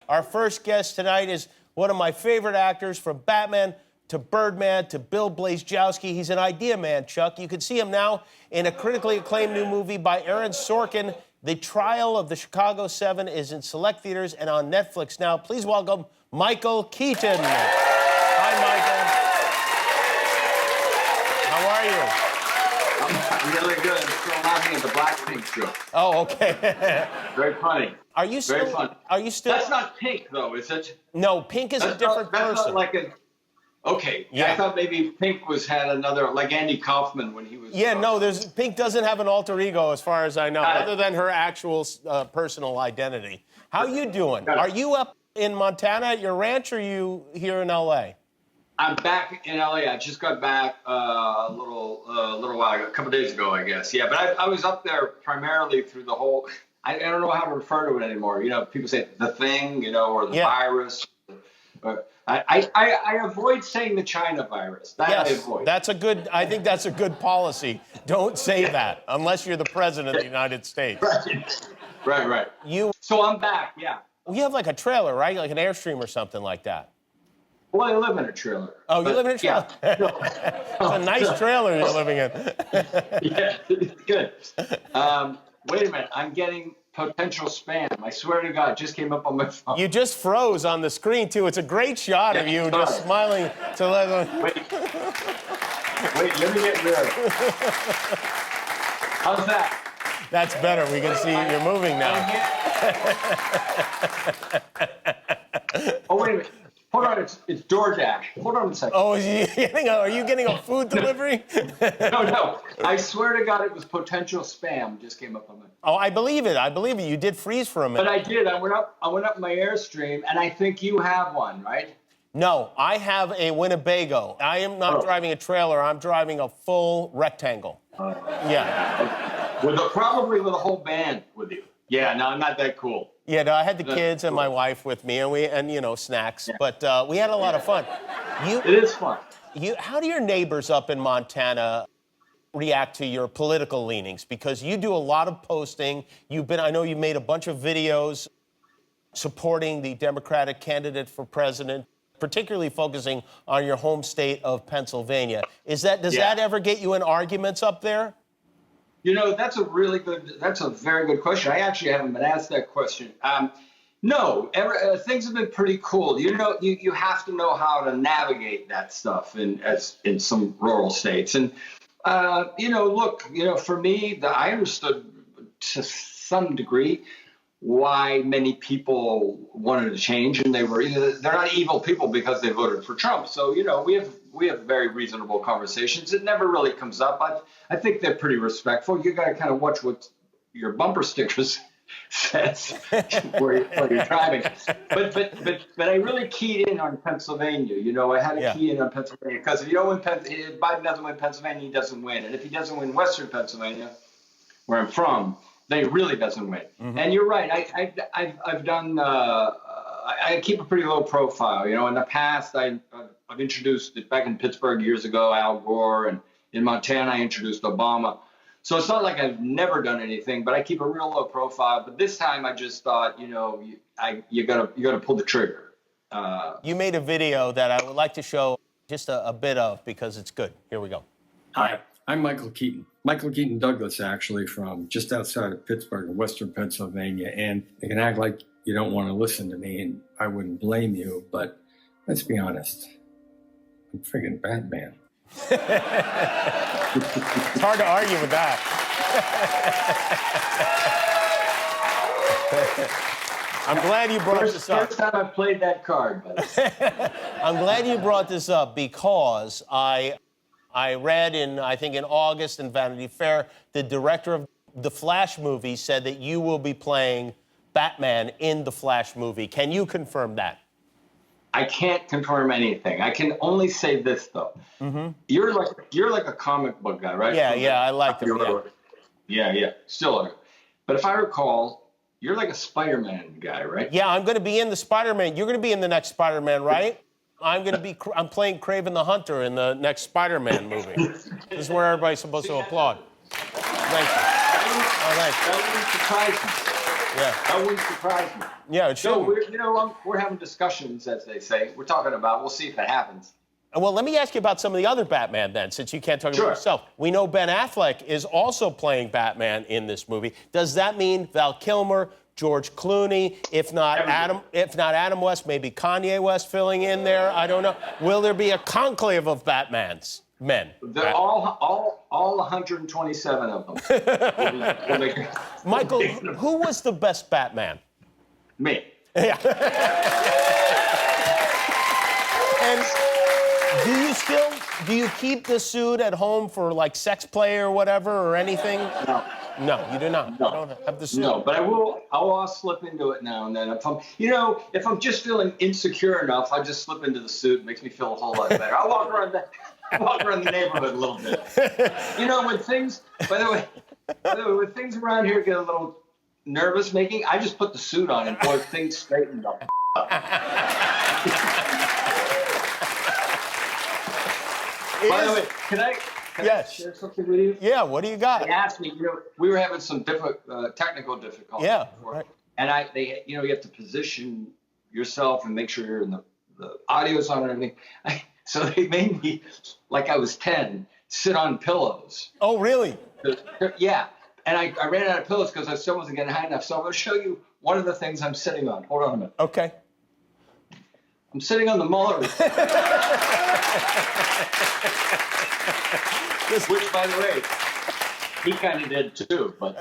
Our first guest tonight is one of my favorite actors, from Batman to Birdman to Bill Blazejowski. He's an idea man, Chuck. You can see him now in a critically acclaimed new movie by Aaron Sorkin. The Trial of the Chicago 7 is in select theaters and on Netflix now. Please welcome Michael Keaton. Hi, Michael. How are you? I'm really good. I'm still laughing at the Blackpink joke. Oh, okay. Very funny. Are you still? Very funny. Are you still? That's not Pink, though, is it? No, Pink is a different person. That's not like a. Okay. Yeah. I thought maybe Pink had another, like Andy Kaufman when he was. Yeah, no. Pink doesn't have an alter ego, as far as I know, other than her actual personal identity. How you doing? Are you up in Montana at your ranch, or are you here in L.A.? I'm back in LA. I just got back a little while ago, a couple days ago, I guess. Yeah, but I was up there primarily through the whole. I don't know how to refer to it anymore. You know, people say the thing, you know, or the virus. But I avoid saying the China virus. That I avoid. That's a good. I think that's a good policy. Don't say that unless you're the president of the United States. Right. So I'm back. Yeah. You have like a trailer, right? Like an Airstream or something like that. Well, I live in a trailer. Oh, you live in a trailer? Yeah. It's a nice trailer you're living in. Yeah, it's good. Wait a minute. I'm getting potential spam. I swear to God, it just came up on my phone. You just froze on the screen, too. It's a great shot of you just smiling. Wait, let me get rid. How's that? That's better. We can see you're moving now. Oh, wait a minute. Hold on, it's DoorDash. Hold on a second. Oh, are you getting a food delivery? No. I swear to God, it was potential spam. Just came up on my. Oh, I believe it. You did freeze for a minute. But I did. I went up my Airstream, and I think you have one, right? No, I have a Winnebago. I am not driving a trailer. I'm driving a full rectangle. Yeah. Probably with a whole band with you. Yeah. No, I'm not that cool. Yeah, no, I had the kids and my wife with me, and snacks. Yeah. But we had a lot of fun. It is fun. How do your neighbors up in Montana react to your political leanings? Because you do a lot of posting. I know you made a bunch of videos supporting the Democratic candidate for president, particularly focusing on your home state of Pennsylvania. Does that ever get you in arguments up there? You know, that's a very good question. I actually haven't been asked that question. No, things have been pretty cool. You know, you have to know how to navigate that stuff in some rural states. And, for me, I understood to some degree why many people wanted to change, and they're not evil people because they voted for Trump. So, we have very reasonable conversations. It never really comes up. I think they're pretty respectful. You got to kind of watch what your bumper stickers says where you're driving. But I really keyed in on Pennsylvania. I had to key in on Pennsylvania because if Biden doesn't win Pennsylvania, he doesn't win. And if he doesn't win Western Pennsylvania, where I'm from, then he really doesn't win. Mm-hmm. And you're right. I've done. I keep a pretty low profile. In the past, I've introduced it back in Pittsburgh years ago, Al Gore, and in Montana, I introduced Obama. So it's not like I've never done anything, but I keep a real low profile. But this time, I just thought, you gotta pull the trigger. You made a video that I would like to show just a bit of because it's good. Here we go. Hi, I'm Michael Keaton. Michael Keaton Douglas, actually, from just outside of Pittsburgh in Western Pennsylvania. And you can act like you don't want to listen to me, and I wouldn't blame you, but let's be honest. I'm friggin' Batman. It's hard to argue with that. I'm glad you brought this up. First time I've played that card, buddy. I'm glad you brought this up because I read in August in Vanity Fair, the director of the Flash movie said that you will be playing Batman in the Flash movie. Can you confirm that? I can't confirm anything. I can only say this though. Mm-hmm. You're like a comic book guy, right? Yeah, I like them. Yeah. Still are. But if I recall, you're like a Spider-Man guy, right? Yeah, I'm going to be in the Spider-Man. You're going to be in the next Spider-Man, right? I'm playing Kraven the Hunter in the next Spider-Man movie. This is where everybody's supposed to applaud. Thank you. That wouldn't surprise me. Yeah. That wouldn't surprise me. Yeah, it So should. we're having discussions, as they say. We're talking about. We'll see if it happens. Well, let me ask you about some of the other Batman then, since you can't talk Sure. about yourself. We know Ben Affleck is also playing Batman in this movie. Does that mean Val Kilmer, George Clooney, if not Adam West, maybe Kanye West filling in there? I don't know. Will there be a conclave of Batman's men? All 127 of them. Michael, who was the best Batman? Me. Yeah. And do you keep the suit at home for like sex play or whatever or anything? No. No, you do not. No. You don't have the suit. No, but I will slip into it now and then. If I'm just feeling insecure enough, I just slip into the suit. It makes me feel a whole lot better. I walk around the neighborhood a little bit. When things, by the way, when things around here get a little nervous making, I just put the suit on and boy, things straighten up. By the way, can I share something with you? Yeah, what do you got? They asked me, we were having some technical difficulties. Yeah, before. right. And you have to position yourself and make sure you're in the audio's on and everything. So they made me, like I was 10, sit on pillows. Oh, really? Yeah. And I ran out of pillows because I still wasn't getting high enough. So I'm going to show you one of the things I'm sitting on. Hold on a minute. Okay. I'm sitting on the Mueller report. Which, by the way, he kind of did too. But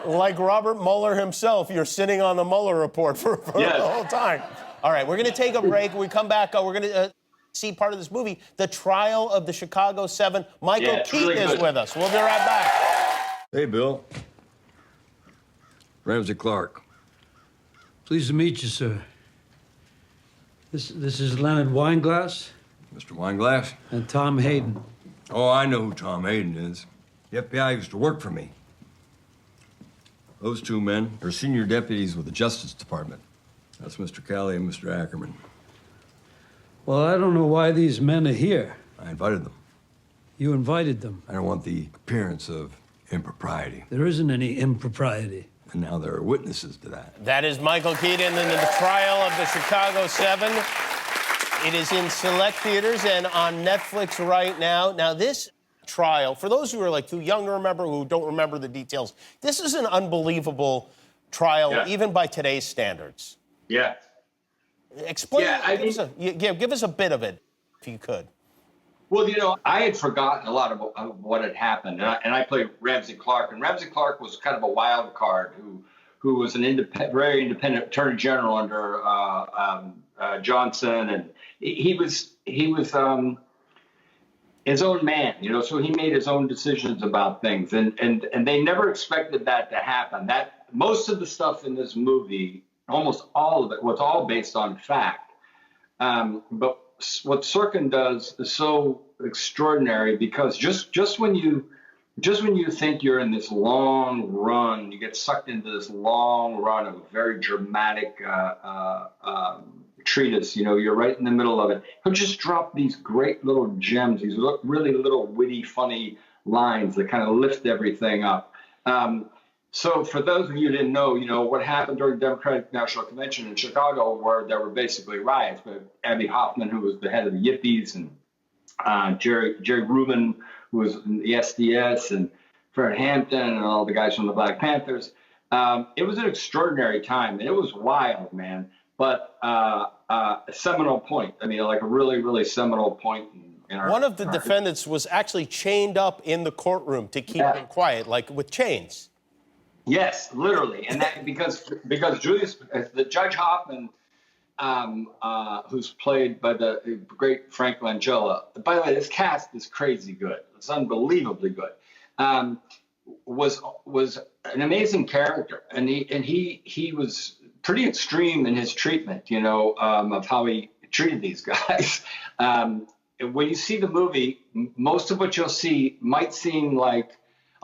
like Robert Mueller himself, you're sitting on the Mueller report for the whole time. All right, we're going to take a break. When we come back, we're going to see part of this movie, The Trial of the Chicago 7. Michael Keaton really is with us. We'll be right back. Hey, Bill. Ramsey Clark. Pleased to meet you, sir. This is Leonard Weinglass Mr. Weinglass? and Tom Hayden. Oh, I know who Tom Hayden is. The FBI used to work for me. Those two men are senior deputies with the Justice Department. That's Mr. Kelly and Mr. Ackerman. Well, I don't know why these men are here. I invited them. You invited them. I don't want the appearance of impropriety. There isn't any impropriety. And now there are witnesses to that. That is Michael Keaton in The Trial of the Chicago 7. It is in select theaters and on Netflix right now. Now, this trial, for those who are like too young to remember, who don't remember the details, this is an unbelievable trial, even by today's standards. yeah. Explain. Yeah, give us a bit of it, if you could. Well, I had forgotten a lot of what had happened, and I played Ramsey Clark, and Ramsey Clark was kind of a wild card who was an very independent attorney general under Johnson, and he was his own man, so he made his own decisions about things, and they never expected that to happen. That most of the stuff in this movie, almost all of it, was all based on fact, but what Sorkin does is so extraordinary because just when you think you're in this long run, you get sucked into this long run of a very dramatic treatise. You're right in the middle of it. He'll just drop these great little gems, these really little witty, funny lines that kind of lift everything up. So for those of you who didn't know, what happened during the Democratic National Convention in Chicago, where there were basically riots, with Abby Hoffman, who was the head of the Yippies, and Jerry Rubin, who was in the SDS, and Fred Hampton, and all the guys from the Black Panthers. It was an extraordinary time, and it was wild, man. But a seminal point. I mean, like a really, really seminal point. One of the defendants was actually chained up in the courtroom to keep him quiet, like with chains. Yes, literally, and that because the Judge Hoffman, who's played by the great Frank Langella. By the way, this cast is crazy good. It's unbelievably good. Was an amazing character, and he was pretty extreme in his treatment, of how he treated these guys. When you see the movie, most of what you'll see might seem like.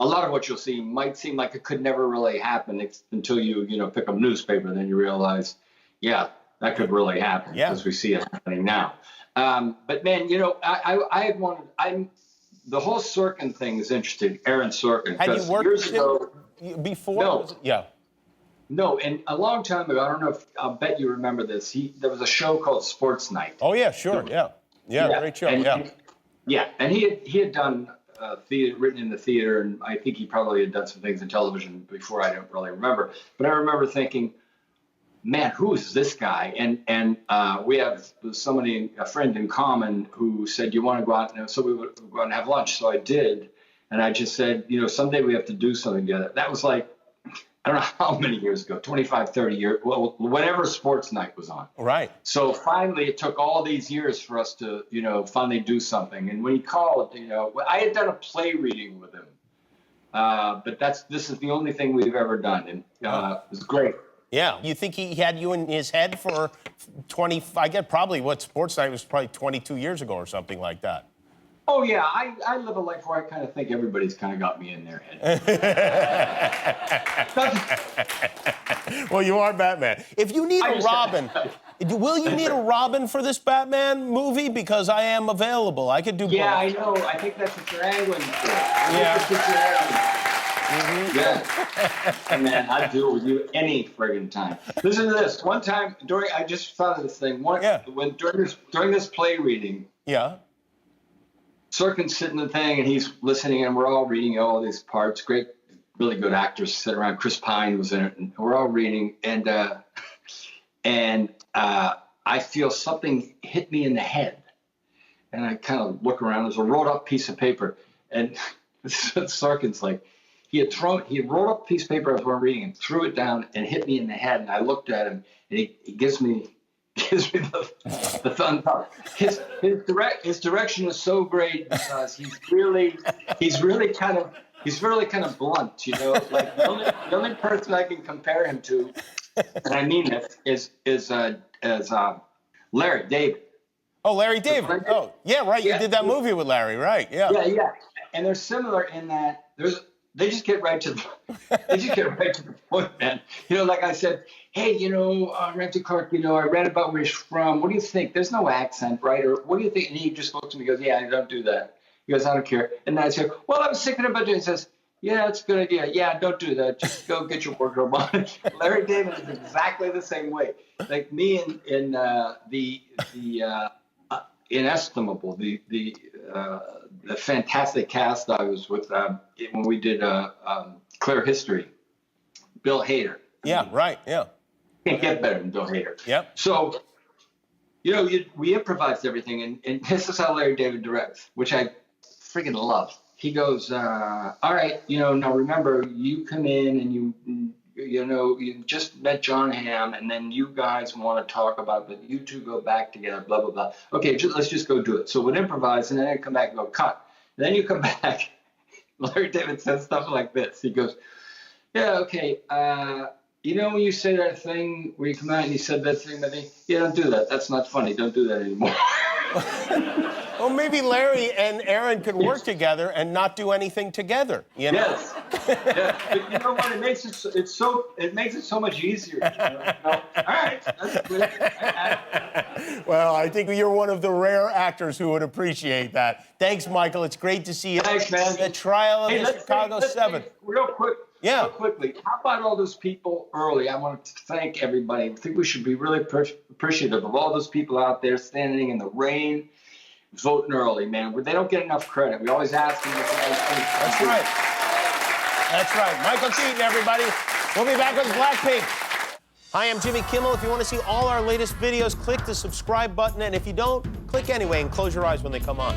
A lot of what you'll see might seem like it could never really happen until you pick up a newspaper. Then you realize, that could really happen because we see it happening now. But man, the whole Sorkin thing is interesting. Aaron Sorkin. Had you worked years ago before? No. Yeah. No, and a long time ago, I don't know if, I'll bet you remember this. There was a show called Sports Night. Oh, yeah, sure, yeah, great show, And he had done theater, written in the theater, and I think he probably had done some things in television before. I don't really remember, but I remember thinking, man, who is this guy? And we have a friend in common who said, you want to go out? And so we would go out and have lunch. So I did, and I just said, someday we have to do something together. That was like, I don't know how many years ago, 25, 30 years, well, whenever Sports Night was on. Right. So finally, it took all these years for us to, finally do something. And when he called, I had done a play reading with him, but this is the only thing we've ever done, and it was great. Yeah. You think he had you in his head for 20, I get probably Sports Night was probably 22 years ago or something like that. Oh, yeah. I live a life where I kind of think everybody's kind of got me in their head. Well, you are Batman. If you need a Robin, will you need a Robin for this Batman movie? Because I am available. I could do both. Yeah, I know. I think that's what you're angling for. Yeah. Man, I'd do it with you any friggin' time. Listen to this. One time, I just thought of this thing. During this play reading, Sorkin's sitting in the thing, and he's listening, and we're all reading all these parts. Great, really good actors sit around. Chris Pine was in it, and we're all reading. And I feel something hit me in the head. And I kind of look around. There's a rolled-up piece of paper. And Sorkin's like, he had rolled up a piece of paper as we're reading and threw it down and hit me in the head. And I looked at him, and he gives me the thumbs up. His direction is so great because he's really kind of blunt, Like the only person I can compare him to, and I mean it, is Larry David. Oh, Larry David. Oh, yeah, right. You did that movie with Larry, right? Yeah. Yeah. And they're similar in that they just get right to the point, man. Like I said, hey, Ramsey Clark, I read about where he's from. What do you think? There's no accent, right? Or what do you think? And he just looks at me and goes, yeah, don't do that. He goes, I don't care. And then I say, well, I was thinking about doing it. He says, yeah, that's a good idea. Yeah, don't do that. Just go get your wardrobe on. Larry David is exactly the same way. Like me in the inestimable, the fantastic cast I was with when we did Clear History, Bill Hader. Yeah, right, yeah. Can't get better than Bill Hader. Yep. So, we improvised everything, and this is how Larry David directs, which I freaking love. He goes, all right, now remember, you come in and you just met John Hamm, and then you guys want to talk about, but you two go back together, blah, blah, blah. Okay, let's just go do it. So we'd improvise, and then I'd come back and go, cut. And then you come back. Larry David says stuff like this. He goes, yeah, okay, when you say that thing where you come out and you said that thing, don't do that. That's not funny. Don't do that anymore. Well, maybe Larry and Aaron could work together and not do anything together. Yes. Yeah. But you know what? It makes it so much easier. All right. That's good. Well, I think you're one of the rare actors who would appreciate that. Thanks, Michael. It's great to see you. Thanks, man. The trial of the Chicago 7. Real quickly, how about all those people early? I want to thank everybody. I think we should be really appreciative of all those people out there standing in the rain, voting early, man. They don't get enough credit. We always ask them. That's right. That's right. Michael Keaton, everybody. We'll be back with Blackpink. Hi, I'm Jimmy Kimmel. If you want to see all our latest videos, click the subscribe button. And if you don't, click anyway and close your eyes when they come on.